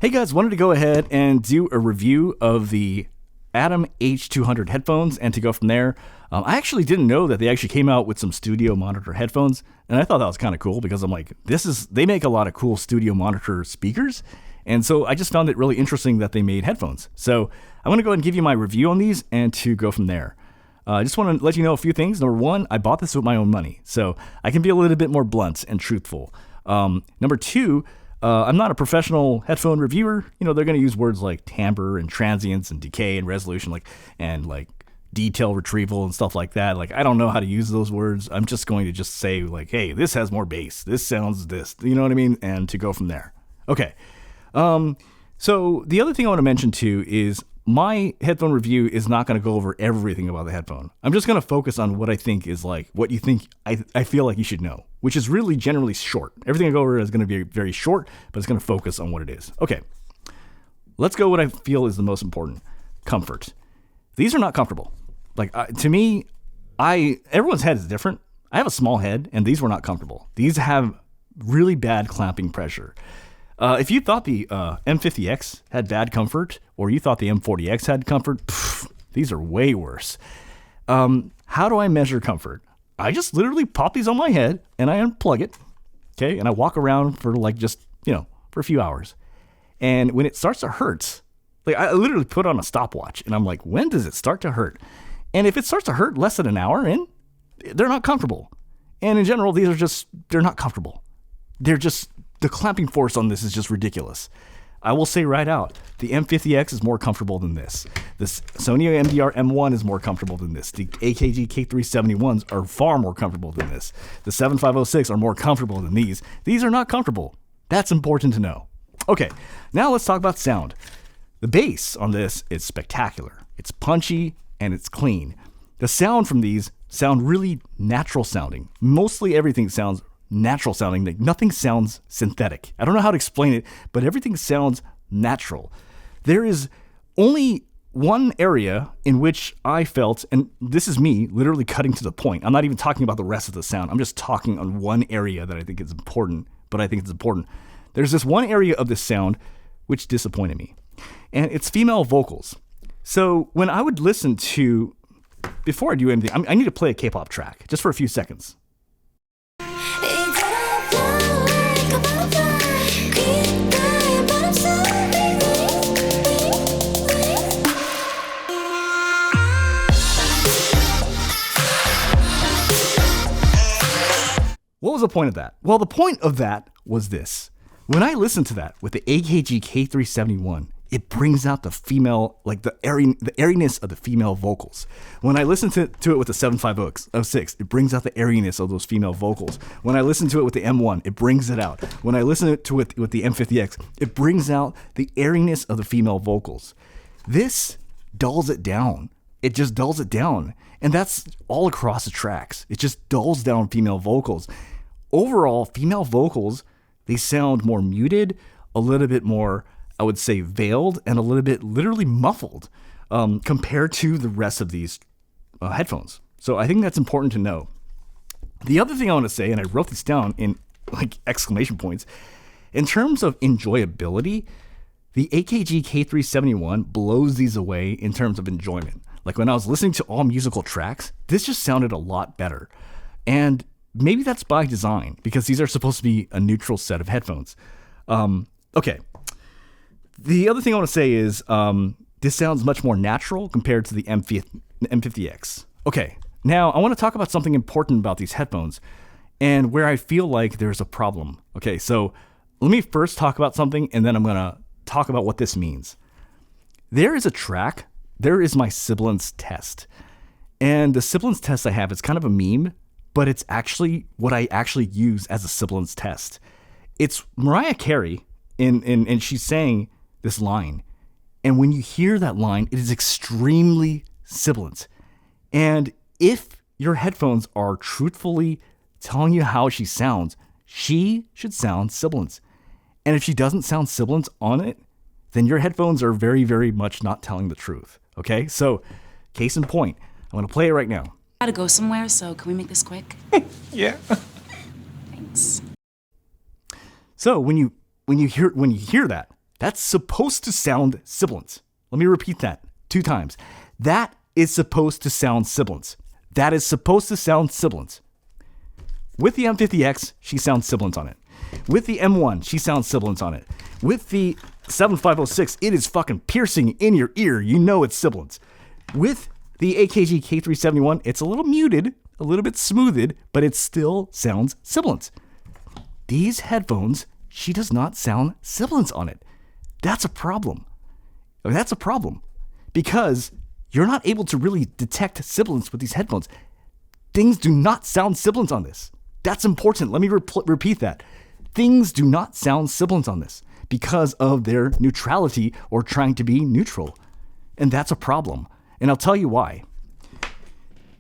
Hey guys, wanted to go ahead and do a review of the Adam H200 headphones and to go from there. I actually didn't know that they actually came out with some studio monitor headphones, and I thought that was kind of cool because I'm like, they make a lot of cool studio monitor speakers, and so I just found it really interesting that they made headphones. So I'm going to go ahead and give you my review on these and to go from there. I just want to let you know a few things. Number one, I bought this with my own money, so I can be a little bit more blunt and truthful. Number two, I'm not a professional headphone reviewer. You know, they're going to use words like timbre and transients and decay and resolution, and detail retrieval and stuff like that. Like, I don't know how to use those words. I'm just going to just say like, hey, this has more bass. This sounds this. You know what I mean? And to go from there. Okay. So the other thing I want to mention too is my headphone review is not going to go over everything about the headphone. I'm just going to focus on what I think is like what you think I feel like you should know, which is really generally short. Everything I go over is going to be very short, but it's going to focus on what it is. Okay, let's go what I feel is the most important. Comfort. These are not comfortable. To me, everyone's head is different. I have a small head, and these were not comfortable. These have really bad clamping pressure. If you thought the M50X had bad comfort, or you thought the M40X had comfort, these are way worse. How do I measure comfort? I just literally pop these on my head, and I unplug it, okay? And I walk around for for a few hours. And when it starts to hurt, I literally put on a stopwatch, and I'm like, when does it start to hurt? And if it starts to hurt less than an hour in, they're not comfortable. And in general, they're not comfortable. The clamping force on this is just ridiculous. I will say right out, the M50X is more comfortable than this. This Sony MDR M1 is more comfortable than this. The AKG K371s are far more comfortable than this. The 7506 are more comfortable than these. These are not comfortable. That's important to know. Okay, now let's talk about sound. The bass on this is spectacular. It's punchy and it's clean. The sound from these sound really natural sounding. Mostly everything sounds natural sounding. Nothing sounds synthetic. I don't know how to explain it, but everything sounds natural. There is only one area in which I felt, and this is me literally cutting to the point. I'm not even talking about the rest of the sound. I'm just talking on one area that I think is important, but I think it's important. There's this one area of this sound which disappointed me, and it's female vocals. So when I would listen to, before I do anything, I need to play a K-pop track just for a few seconds. What was the point of that? Well, the point of that was this. When I listen to that with the AKG K371, it brings out the female, the airiness of the female vocals. When I listen to it with the 7506, it brings out the airiness of those female vocals. When I listen to it with the M1, it brings it out. When I listen to it with the M50X, it brings out the airiness of the female vocals. This dulls it down. It just dulls it down. And that's all across the tracks. It just dulls down female vocals. Overall, female vocals, they sound more muted, a little bit more, I would say, veiled, and a little bit literally muffled compared to the rest of these headphones. So I think that's important to know. The other thing I want to say, and I wrote this down in exclamation points, in terms of enjoyability, the AKG K371 blows these away in terms of enjoyment. Like when I was listening to all musical tracks, this just sounded a lot better. And maybe that's by design because these are supposed to be a neutral set of headphones. Okay. The other thing I want to say is this sounds much more natural compared to the M50X. Okay. Now I want to talk about something important about these headphones and where I feel like there's a problem. Okay. So let me first talk about something and then I'm going to talk about what this means. There is a track. There is my Sibilance test. And the Sibilance test I have, it's kind of a meme, but it's actually what I actually use as a Sibilance test. It's Mariah Carey, and she's saying this line. And when you hear that line, it is extremely sibilant. And if your headphones are truthfully telling you how she sounds, she should sound sibilant. And if she doesn't sound sibilant on it, then your headphones are very, very much not telling the truth. Okay? So, case in point, I'm going to play it right now. Gotta go somewhere, so can we make this quick? Yeah. Thanks. So when you hear that, That's supposed to sound Sibilance. Let me repeat that 2 times. That is supposed to sound Sibilance. That is supposed to sound Sibilance. With the M50X, she sounds Sibilance on it. With the M1, she sounds Sibilance on it. With the 7506, it is fucking piercing in your ear. You know it's Sibilance. With the AKG K371, it's a little muted, a little bit smoothed, but it still sounds Sibilance. These headphones, she does not sound Sibilance on it. That's a problem. That's a problem because you're not able to really detect Sibilance with these headphones. Things do not sound Sibilance on this. That's important. Let me repeat that. Things do not sound Sibilance on this because of their neutrality or trying to be neutral. And that's a problem. And I'll tell you why.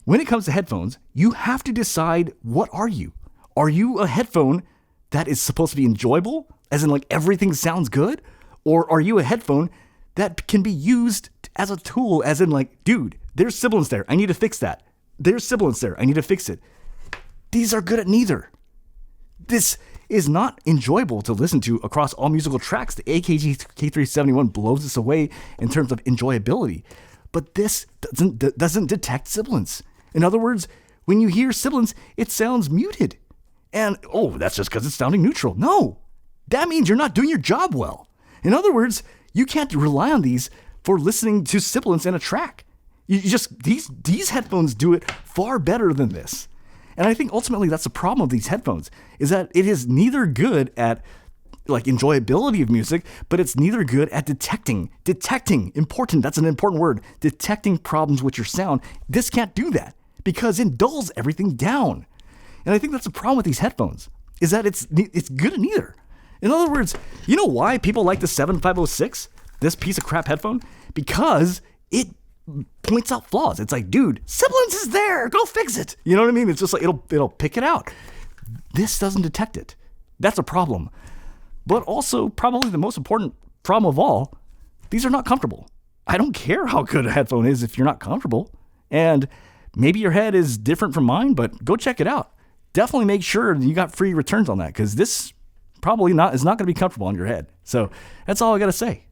When it comes to headphones, you have to decide, what are you? Are you a headphone that is supposed to be enjoyable, as in like everything sounds good? Or are you a headphone that can be used as a tool, as in like, dude, there's Sibilance there. I need to fix that. There's Sibilance there. I need to fix it. These are good at neither. This is not enjoyable to listen to across all musical tracks. The AKG K371 blows this away in terms of enjoyability. But this doesn't detect Sibilance. In other words, when you hear Sibilance, it sounds muted. And, that's just because it's sounding neutral. No, that means you're not doing your job well. In other words, you can't rely on these for listening to Sibilance in a track. These headphones do it far better than this. And I think ultimately that's the problem of these headphones, is that it is neither good at like enjoyability of music, but it's neither good at detecting, important, that's an important word, detecting problems with your sound. This can't do that because it dulls everything down. And I think that's the problem with these headphones, is that it's good at neither. In other words, you know why people like the 7506, this piece of crap headphone? Because it points out flaws. It's like, dude, Sibilance is there. Go fix it. You know what I mean? It's just like, it'll pick it out. This doesn't detect it. That's a problem. But also, probably the most important problem of all, these are not comfortable. I don't care how good a headphone is if you're not comfortable. And maybe your head is different from mine, but go check it out. Definitely make sure you got free returns on that, because this probably is not going to be comfortable on your head. So that's all I got to say.